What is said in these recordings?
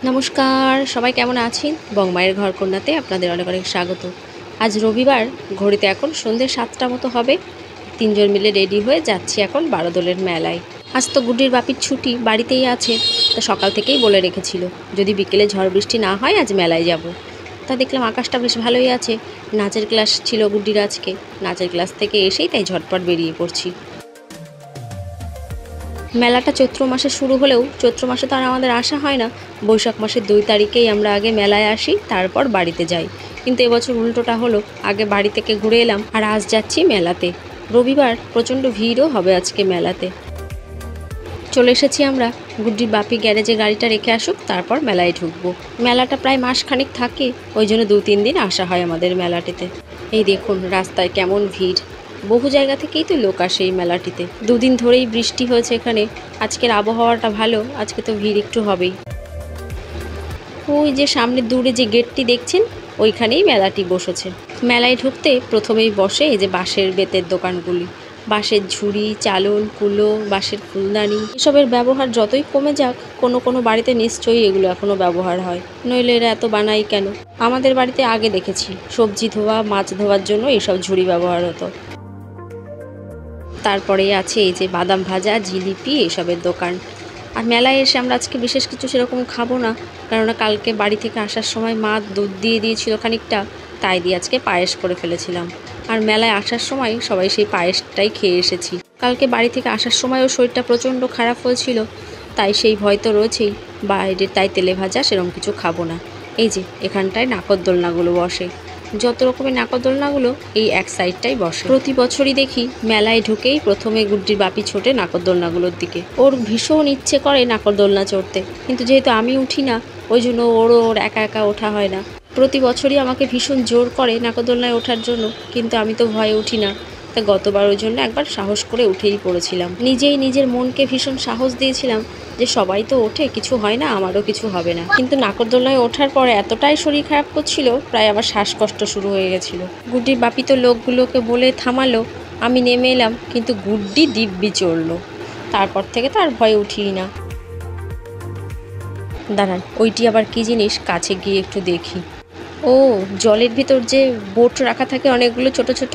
নমস্কার, সবাই কেমন আছেন? বংমায়ের ঘরকন্যাতে আপনাদের অনেক অনেক স্বাগত। আজ রবিবার, ঘড়িতে এখন সন্ধ্যে 7টা মতো হবে। তিনজন মিলে রেডি হয়ে যাচ্ছি এখন বারোদোলের মেলায়। আজ তো গুড্ডির বাপির ছুটি, বাড়িতেই আছে। তা সকাল থেকেই বলে রেখেছিল যদি বিকেলে ঝড় বৃষ্টি না হয় আজ মেলায় যাব। তা দেখলাম আকাশটা বেশ ভালোই আছে। নাচের ক্লাস ছিল গুড্ডির আজকে। নাচের ক্লাস থেকে এসেই তাই ঝটপট বেরিয়ে পড়ছি। মেলাটা চৈত্র মাসে শুরু হলেও চৈত্র মাসে তো আর আমাদের আসা হয় না। বৈশাখ মাসের 2 তারিখেই আমরা আগে মেলায় আসি, তারপর বাড়িতে যাই। কিন্তু এবছর উল্টোটা হলো, আগে বাড়ি থেকে ঘুরে এলাম আর আজ যাচ্ছি মেলাতে। রবিবার, প্রচণ্ড ভিড়ও হবে আজকে মেলাতে। চলে এসেছি আমরা। গুড্ডির বাপি গ্যারেজে গাড়িটা রেখে আসুক, তারপর মেলায় ঢুকবো। মেলাটা প্রায় মাসখানেক থাকে, ওই জন্য 2-3 দিন আসা হয় আমাদের মেলাটিতে। এই দেখুন রাস্তায় কেমন ভিড়। বহু জায়গা থেকেই তো লোক আসে এই মেলাটিতে। 2 দিন ধরেই বৃষ্টি হয়েছে এখানে। আজকের আবহাওয়াটা ভালো, আজকে তো ভিড় একটু হবেই। ওই যে সামনে দূরে যে গেটটি দেখছেন, ওইখানেই মেলাটি বসেছে। মেলায় ঢুকতে প্রথমেই বসে এই যে বাঁশের বেতের দোকানগুলি। বাঁশের ঝুড়ি, চালন, কুলো, বাঁশের ফুলদানি, এসবের ব্যবহার যতই কমে যাক, কোনো কোনো বাড়িতে নিশ্চয়ই এগুলো এখনও ব্যবহার হয়, নইলে এরা এত বানাই কেন? আমাদের বাড়িতে আগে দেখেছি সবজি ধোয়া, মাছ ধোয়ার জন্য এইসব ঝুড়ি ব্যবহার হতো। তারপরেই আছে এই যে বাদাম ভাজা, জিলিপি, এসবের দোকান। আর মেলায় এসে আমরা আজকে বিশেষ কিছু সেরকম খাবো না, কেননা কালকে বাড়ি থেকে আসার সময় মা দুধ দিয়ে দিয়েছিল খানিকটা, তাই দিয়ে আজকে পায়েস করে ফেলেছিলাম। আর মেলায় আসার সময় সবাই সেই পায়েসটাই খেয়ে এসেছি। কালকে বাড়ি থেকে আসার সময়ও শরীরটা প্রচণ্ড খারাপ হয়েছিল, তাই সেই ভয় তো রয়েছেই। বাইরে তাই তেলে ভাজা সেরকম কিছু খাবো না। এই যে এখানটায় নাকরদোলনাগুলো বসে, যত রকমের নাকরদোলনাগুলো এই এক সাইডটাই বসে। প্রতি বছরই দেখি মেলায় ঢুকেই প্রথমে গুড্ডির বাপি ছোটে নাকরদোলনাগুলোর দিকে। ওর ভীষণ ইচ্ছে করে নাকরদোলনা চড়তে, কিন্তু যেহেতু আমি উঠি না, ওই জন্য ওর একা একা ওঠা হয় না। প্রতি বছরই আমাকে ভীষণ জোর করে নাকরদোলনায় ওঠার জন্য, কিন্তু আমি তো ভয়ে উঠি না। তা গতবার ওই জন্য একবার সাহস করে উঠেই পড়েছিলাম। নিজেই নিজের মনকে ভীষণ সাহস দিয়েছিলাম যে সবাই তো ওঠে, কিছু হয় না, আমারও কিছু হবে না। কিন্তু নাকরদোলনায় ওঠার পরে এতটাই শরীর খারাপ করছিল, প্রায় আমার শ্বাসকষ্ট শুরু হয়ে গেছিল। গুড্ডির বাপি তো লোকগুলোকে বলে থামালো, আমি নেমে এলাম, কিন্তু গুড্ডি দিব্যি চড়লো। তারপর থেকে তো আর ভয়ে উঠিই না। দাঁড়ান, ওইটি আবার কি জিনিস, কাছে গিয়ে একটু দেখি। ও, জলের ভিতর যে বোট রাখা থাকে অনেকগুলো ছোট ছোট,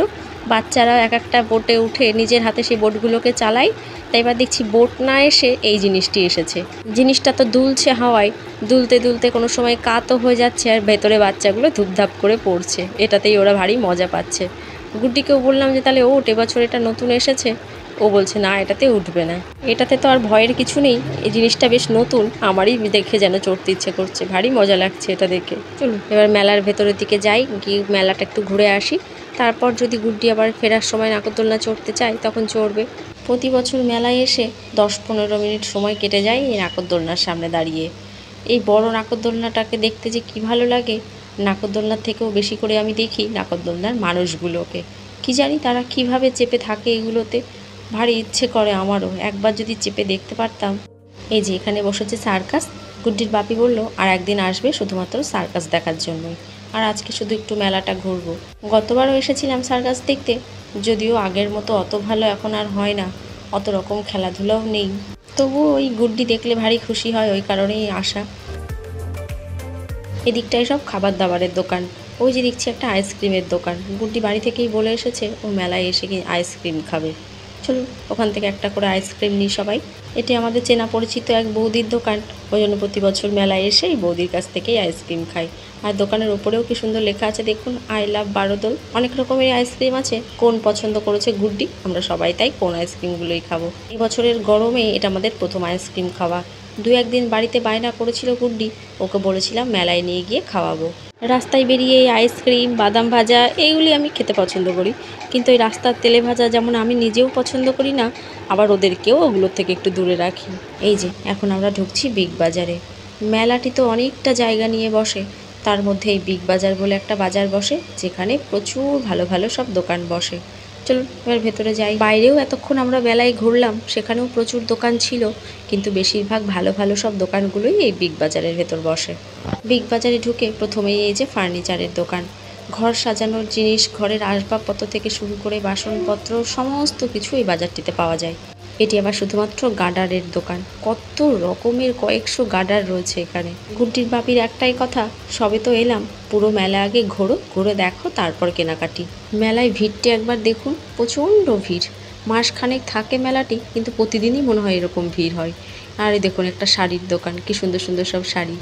বাচ্চারা এক একটা বোটে উঠে নিজের হাতে সেই বোটগুলোকে চালায়। তাই এবার দেখছি বোট না এসে এই জিনিসটি এসেছে। জিনিসটা তো দুলছে হাওয়ায়, দুলতে দুলতে কোনো সময় কাতও হয়ে যাচ্ছে, আর ভেতরে বাচ্চাগুলো ধুপধাপ করে পড়ছে। এটাতেই ওরা ভারী মজা পাচ্ছে। গুড্ডিকেও বললাম যে তাহলে ওঠ, এবছর এটা নতুন এসেছে। ও বলছে না, এটাতে উঠবে না। এটাতে তো আর ভয়ের কিছু নেই, এই জিনিসটা বেশ নতুন, আমারই দেখে যেন চড়তে ইচ্ছে করছে, ভারী মজা লাগছে এটা দেখে। চলুন এবার মেলার ভেতরের দিকে যাই, গিয়ে মেলাটা একটু ঘুরে আসি। তারপর যদি গুড্ডি আবার ফেরার সময় নাগরদোলনা চড়তে চায় তখন চড়বে। প্রতি বছর মেলায় এসে 10-15 মিনিট সময় কেটে যায় এই নাগরদোলনার সামনে দাঁড়িয়ে। এই বড় নাগরদোলনাটাকে দেখতে যে কী ভালো লাগে। নাগরদোলনার থেকেও বেশি করে আমি দেখি নাগরদোলনার মানুষগুলোকে। কি জানি তারা কিভাবে চেপে থাকে এগুলোতে, ভারী ইচ্ছে করে আমারও একবার যদি চেপে দেখতে পারতাম। এই যে এখানে বসেছে সার্কাস। গুড্ডির বাপি বলল আর একদিন আসবে শুধুমাত্র সার্কাস দেখার জন্যই, আর আজকে শুধু একটু মেলাটা ঘুরবো। গতবারও এসেছিলাম সার্কাস দেখতে, যদিও আগের মতো অত ভালো এখন আর হয় না, অত রকম খেলাধুলাও নেই। তবুও ওই গুড্ডি দেখলে ভারী খুশি হয়, ওই কারণেই আসা। এদিকটায় সব খাবার দাবারের দোকান। ওই যে দেখছি একটা আইসক্রিমের দোকান। গুড্ডি বাড়ি থেকেই বলে এসেছে ও মেলায় এসে কি আইসক্রিম খাবে। চলুন ওখান থেকে একটা করে আইসক্রিম নিই সবাই। এটি আমাদের চেনা পরিচিত এক বৌদির দোকান, ওই জন্য প্রতি বছর মেলায় এসে এই বৌদির কাছ থেকেই আইসক্রিম খাই। আর দোকানের ওপরেও কি সুন্দর লেখা আছে দেখুন, আই লাভ বারোদোল। অনেক রকমের আইসক্রিম আছে, কোন পছন্দ করেছে গুড্ডি, আমরা সবাই তাই কোন আইসক্রিমগুলোই খাবো। এই বছরের গরমে এটা আমাদের প্রথম আইসক্রিম খাওয়া। 2-1 দিন বাড়িতে বায়না করেছিল গুড্ডি, ওকে বলেছিলাম মেলায় নিয়ে গিয়ে খাওয়াবো। রাস্তায় বেরিয়ে আইসক্রিম, বাদাম ভাজা এইগুলি আমি খেতে পছন্দ করি, কিন্তু ওই রাস্তার তেলে ভাজা যেমন আমি নিজেও পছন্দ করি না, আবার ওদেরকেও ওগুলোর থেকে একটু দূরে রাখি। এই যে এখন আমরা ঢুকছি বিগ বাজারে। মেলাটি তো অনেকটা জায়গা নিয়ে বসে, তার মধ্যে এই বিগ বাজার বলে একটা বাজার বসে, যেখানে প্রচুর ভালো ভালো সব দোকান বসে। চলুন এবার ভেতরে যাই। বাইরেও এতক্ষণ আমরা মেলায় ঘুরলাম, সেখানেও প্রচুর দোকান ছিল, কিন্তু বেশিরভাগ ভালো ভালো সব দোকানগুলোই এই বিগ বাজারের ভেতর বসে। বিগ বাজারে ঢুকে প্রথমেই এই যে ফার্নিচারের দোকান। ঘর সাজানোর জিনিস, ঘরের আসবাবপত্র থেকে শুরু করে বাসনপত্র সমস্ত কিছু এই বাজারটিতে পাওয়া যায়। এটি আবার শুধুমাত্র গার্ডারের দোকান। কত রকমের কয়েকশো গার্ডার রয়েছে এখানে। গুড্ডির বাপির একটাই কথা, সবে তো এলাম, পুরো মেলা আগে ঘোরো, ঘুরে দেখো, তারপর কেনাকাটি। মেলায় ভিড়টি একবার দেখুন, প্রচণ্ড ভিড়। মাসখানেক থাকে মেলাটি, কিন্তু প্রতিদিনই মনে হয় এরকম ভিড় হয়। আর এই দেখুন একটা শাড়ির দোকান, কি সুন্দর সুন্দর সব শাড়ি।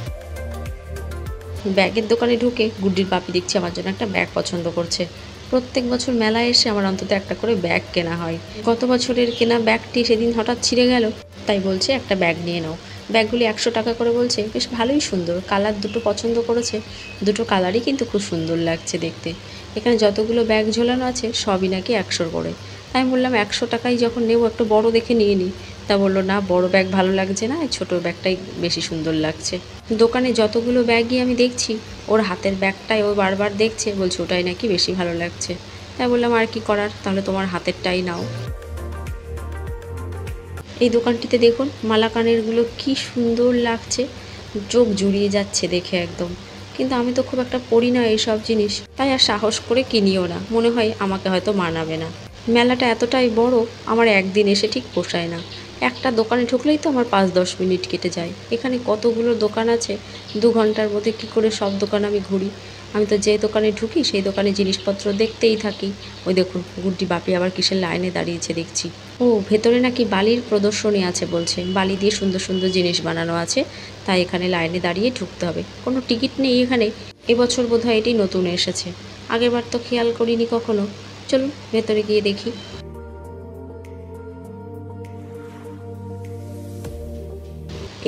ব্যাগের দোকানে ঢুকে গুড্ডির বাপি দেখছি আমার জন্য একটা ব্যাগ পছন্দ করছে। প্রত্যেক বছর মেলায় এসে আমার অন্তত একটা করে ব্যাগ কেনা হয়। গত বছরের কেনা ব্যাগটি সেদিন হঠাৎ ছিঁড়ে গেল, তাই বলছে একটা ব্যাগ নিয়ে নাও। ব্যাগগুলি 100 টাকা করে বলছে, বেশ ভালোই সুন্দর। কালার দুটো পছন্দ করেছে, দুটো কালারই কিন্তু খুব সুন্দর লাগছে দেখতে। এখানে যতগুলো ব্যাগ ঝোলানো আছে সবই নাকি 100 করে। আমি বললাম 100 টাকায় যখন নেবো একটু বড় দেখে নিয়ে নিই। তা বললো না, বড় ব্যাগ ভালো লাগছে না, এই ছোটো ব্যাগটাই বেশি সুন্দর লাগছে। দোকানে যতগুলো ব্যাগই আমি দেখছি, ওর হাতের ব্যাগটাই ও বারবার দেখছে, বলছে ওটাই নাকি বেশি ভালো লাগছে। তাই বললাম আর কি করার, তাহলে তোমার হাতেরটাই নাও। এই দোকানটিতে দেখুন মালা কানেরগুলো কি সুন্দর লাগছে, চোখ জুড়িয়ে যাচ্ছে দেখে একদম। কিন্তু আমি তো খুব একটা পড়ি না এইসব জিনিস, তাই আর সাহস করে কিনিও না, মনে হয় আমাকে হয়তো মানাবে না। মেলাটা এতটাই বড়, আমার একদিন এসে ঠিক পোষায় না। একটা দোকানে ঢুকলেই তো আমার 5-10 মিনিট কেটে যায়। এখানে কতগুলো দোকান আছে, 2 ঘন্টার মধ্যে কি করে সব দোকান আমি ঘুরি। আমি তো যে দোকানে ঢুকি সেই দোকানে জিনিসপত্র দেখতেই থাকি। ওই দেখুন গুড্ডি বাপি আবার কিসের লাইনে দাঁড়িয়েছে দেখছি। ও ভেতরে নাকি বালির প্রদর্শনী আছে বলছে, বালি দিয়ে সুন্দর সুন্দর জিনিস বানানো আছে, তাই এখানে লাইনে দাঁড়িয়ে ঢুকতে হবে। কোনো টিকিট নেই এখানে। এবছর বোধহয় এটি নতুন এসেছে, আগেরবার তো খেয়াল করিনি কখনো। চলুন ভেতরে গিয়ে দেখি।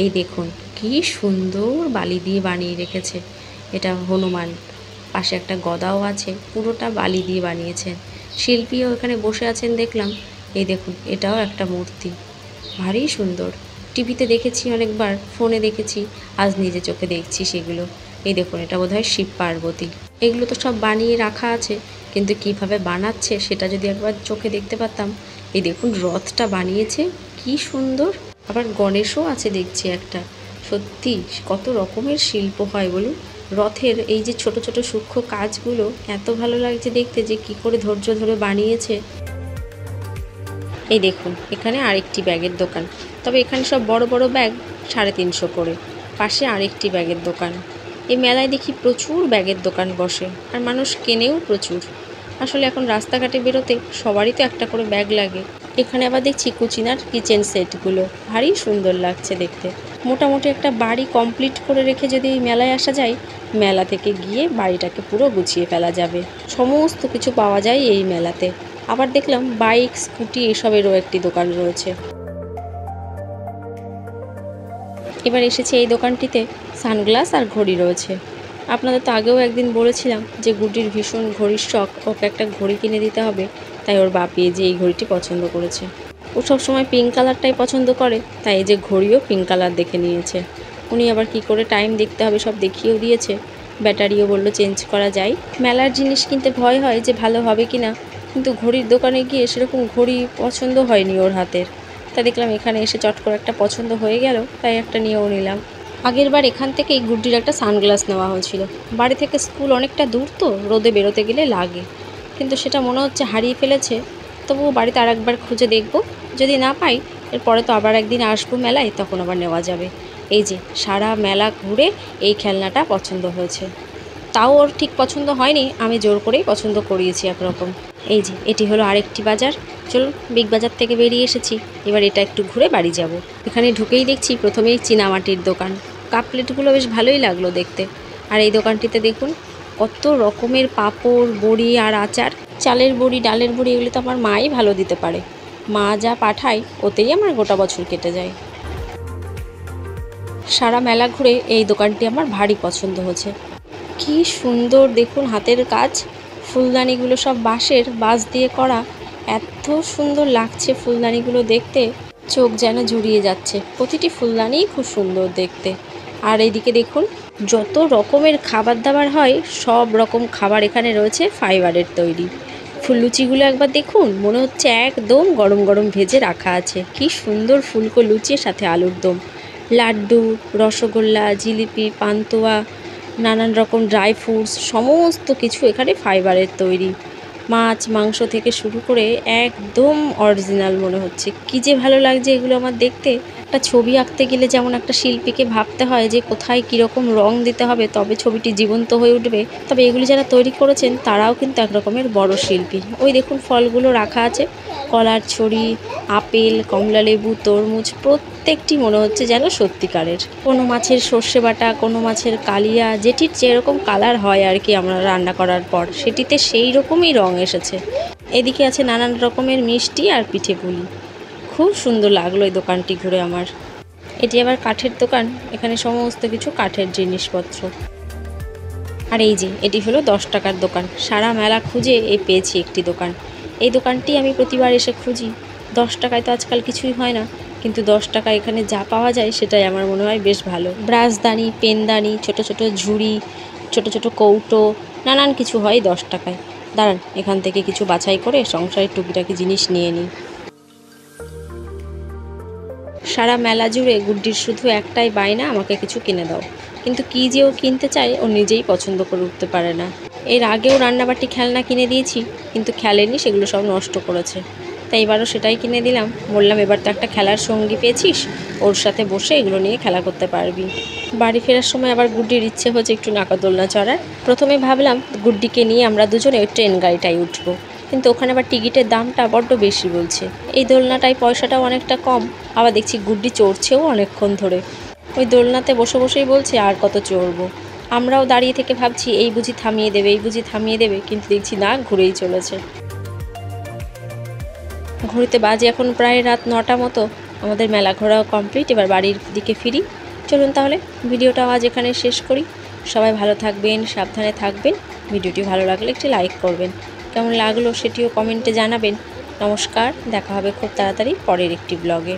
এই দেখুন কি সুন্দর বালি দিয়ে বানিয়ে রেখেছে। এটা হনুমান, পাশে একটা গদাও আছে, পুরোটা বালি দিয়ে বানিয়েছেন। শিল্পীও এখানে বসে আছেন দেখলাম। এই দেখুন এটাও একটা মূর্তি, ভারী সুন্দর। টিভিতে দেখেছি অনেকবার, ফোনে দেখেছি, আজ নিজে চোখে দেখছি সেগুলো। এই দেখুন এটা বোধহয় শিব পার্বতী। এগুলো তো সব বানিয়ে রাখা আছে, কিন্তু কিভাবে বানাচ্ছে সেটা যদি একবার চোখে দেখতে পারতাম। এই দেখুন রথটা বানিয়েছে, কি সুন্দর। আবার গণেশও আছে দেখছি একটা। সত্যি কত রকমের শিল্প হয় বলুন। রথের এই যে ছোট ছোট সূক্ষ্ম কাজগুলো এত ভালো লাগছে দেখতে, যে কি করে ধৈর্য ধরে বানিয়েছে। এই দেখুন এখানে আরেকটি ব্যাগের দোকান, তবে এখানে সব বড় বড় ব্যাগ 350 করে। পাশে আরেকটি ব্যাগের দোকান। এই মেলায় দেখি প্রচুর ব্যাগের দোকান বসে, আর মানুষ কেনেও প্রচুর। আসলে এখন রাস্তাঘাটে বেরোতে সবারই তো একটা করে ব্যাগ লাগে। এখানে আবার দেখছি কুচিনার কিচেন সেটগুলো, ভারী সুন্দর লাগছে দেখতে। মোটামুটি একটা বাড়ি কমপ্লিট করে রেখে যদি এই মেলায় আসা যায়, মেলা থেকে গিয়ে বাড়িটাকে পুরো গুছিয়ে ফেলা যাবে। সমস্ত কিছু পাওয়া যায় এই মেলাতে। আবার দেখলাম বাইক, স্কুটি এসবেরও একটি দোকান রয়েছে। এবার এসেছে এই দোকানটিতে সানগ্লাস আর ঘড়ি রয়েছে। আপনাদের তো আগেও একদিন বলেছিলাম যে গুড্ডির ভীষণ ঘড়ির শখ, ওকে একটা ঘড়ি কিনে দিতে হবে। তাই ওর বাপি যে এই ঘড়িটি পছন্দ করেছে। ও সবসময় পিঙ্ক কালারটাই পছন্দ করে, তাই এই যে ঘড়িও পিঙ্ক কালার দেখে নিয়েছে। উনি আবার কি করে টাইম দেখতে হবে সব দেখিয়েও দিয়েছে। ব্যাটারিও বললো চেঞ্জ করা যায়। মেলার জিনিস কিনতে ভয় হয় যে ভালো হবে কি না, কিন্তু ঘড়ির দোকানে গিয়ে সেরকম ঘড়ি পছন্দ হয়নি ওর হাতের। তা দেখলাম এখানে এসে চট করে একটা পছন্দ হয়ে গেল, তাই একটা নিয়েও নিলাম। আগের বার এখান থেকেই গুড্ডির একটা সানগ্লাস নেওয়া হয়েছিল। বাড়ি থেকে স্কুল অনেকটা দূর, তো রোদে বেরোতে গেলে লাগে, কিন্তু সেটা মনে হচ্ছে হারিয়ে ফেলেছে। তবুও বাড়িতে আর একবার খুঁজে দেখব, যদি না পাই এরপরে তো আবার একদিন আসবো মেলায়, তখন আবার নেওয়া যাবে। এই যে সারা মেলা ঘুরে এই খেলনাটা পছন্দ হয়েছে, তাও ওর ঠিক পছন্দ হয়নি, আমি জোর করেই পছন্দ করিয়েছি একরকম। এই যে এটি হলো আরেকটি বাজার। চলুন বিগ বাজার থেকে বেরিয়ে এসেছি, এবার এটা একটু ঘুরে বাড়ি যাব। এখানে ঢুকেই দেখছি প্রথমেই চীনামাটির দোকান। কাপ প্লেটগুলো বেশ ভালোই লাগলো দেখতে। আর এই দোকানটিতে দেখুন কত রকমের পাঁপড়, বড়ি আর আচার। চালের বড়ি, ডালের বড়ি এগুলো তো আমার মাই ভালো দিতে পারে। মা যা পাঠায় ওতেই আমার গোটা বছর কেটে যায়। সারা মেলা ঘুরে এই দোকানটি আমার ভারী পছন্দ হয়েছে। কি সুন্দর দেখুন হাতের কাজ। ফুলদানিগুলো সব বাঁশের, বাঁশ দিয়ে করা, এত সুন্দর লাগছে ফুলদানিগুলো দেখতে, চোখ যেন জুড়িয়ে যাচ্ছে। প্রতিটি ফুলদানিই খুব সুন্দর দেখতে। আর এইদিকে দেখুন যত রকমের খাবার দাবার হয়, সব রকম খাবার এখানে রয়েছে ফাইবারের তৈরি। ফুললুচিগুলো একবার দেখুন, মনে হচ্ছে একদম গরম গরম ভেজে রাখা আছে। কি সুন্দর ফুলকো লুচির সাথে আলুর দম, লাড্ডু, রসগোল্লা, জিলিপি, পান্তুয়া, নানান রকম ড্রাই ফ্রুটস, সমস্ত কিছু এখানে ফাইবারের তৈরি। মাছ মাংস থেকে শুরু করে একদম অরিজিনাল মনে হচ্ছে। কি যে ভালো লাগছে এগুলো আমার দেখতে। একটা ছবি আঁকতে গেলে যেমন একটা শিল্পীকে ভাবতে হয় যে কোথায় কীরকম রং দিতে হবে তবে ছবিটি জীবন্ত হয়ে উঠবে, তবে এগুলি যারা তৈরি করেছেন তারাও কিন্তু এক রকমের বড় শিল্পী। ওই দেখুন ফলগুলো রাখা আছে, কলার ছড়ি, আপেল, কমলালেবু, তরমুজ, প্রত্যেকটি মনে হচ্ছে যেন সত্যিকারের। কোনো মাছের সর্ষে বাটা, কোনো মাছের কালিয়া, যেটির যেরকম কালার হয় আর কি আমরা রান্না করার পর, সেটিতে সেই রকমই রং এসেছে। এদিকে আছে নানান রকমের মিষ্টি আর পিঠে পুলি। খুব সুন্দর লাগলো এই দোকানটি ঘুরে আমার। এটি আবার কাঠের দোকান, এখানে সমস্ত কিছু কাঠের জিনিসপত্র। আর এই যে এটি হলো 10 টাকার দোকান। সারা মেলা খুঁজে পেয়েছি একটি দোকান। এই দোকানটি আমি প্রতিবার এসে খুঁজি। 10 টাকায় তো আজকাল কিছুই হয় না, কিন্তু 10 টাকা এখানে যা পাওয়া যায় সেটাই আমার মনে হয় বেশ ভালো। ব্রাশদানি, পেনদানি, ছোট ছোট ঝুড়ি, ছোট ছোট কৌটো, নানান কিছু হয় 10 টাকায়। দাঁড়ান, এখান থেকে কিছু বাছাই করে সংসারের টুকিটাকি জিনিস নিয়ে নিই। সারা মেলা জুড়ে গুড্ডির শুধু একটাই বায়না, আমাকে কিছু কিনে দাও। কিন্তু কী যে ও কিনতে চায় ও নিজেই পছন্দ করে উঠতে পারে না। এর আগেও রান্নাবাটি খেলনা কিনে দিয়েছি, কিন্তু খেলেনি, সেগুলো সব নষ্ট করেছে। তাই এবারও সেটাই কিনে দিলাম। বললাম এবার তো একটা খেলার সঙ্গী পেয়েছিস, ওর সাথে বসে এগুলো নিয়ে খেলা করতে পারবি। বাড়ি ফেরার সময় আবার গুড্ডির ইচ্ছে হচ্ছে একটু নাগরদোলনা চড়ার। প্রথমে ভাবলাম গুড্ডিকে নিয়ে আমরা দুজনে ওই ট্রেন গাড়িটাই উঠবো, কিন্তু ওখানে আবার টিকিটের দামটা বড্ড বেশি বলছে। এই দোলনাটায় পয়সাটাও অনেকটা কম, আবার দেখছি গুড্ডি চড়ছেও অনেকক্ষণ ধরে। ওই দোলনাতে বসে বসেই বলছে আর কত চড়বো। আমরাও দাঁড়িয়ে থেকে ভাবছি এই বুঝি থামিয়ে দেবে, এই বুঝি থামিয়ে দেবে, কিন্তু দেখছি না, ঘুরেই চলেছে। ঘুরতে বাজে এখন প্রায় রাত 9টা মতো। আমাদের মেলা ঘোরাও কমপ্লিট, এবার বাড়ির দিকে ফিরি। চলুন তাহলে ভিডিওটাও আজ এখানে শেষ করি। সবাই ভালো থাকবেন, সাবধানে থাকবেন। ভিডিওটি ভালো লাগলে একটি লাইক করবেন, কেমন লাগলো সেটিও কমেন্টে জানাবেন। নমস্কার, দেখা হবে খুব তাড়াতাড়ি পরের একটি ব্লগে।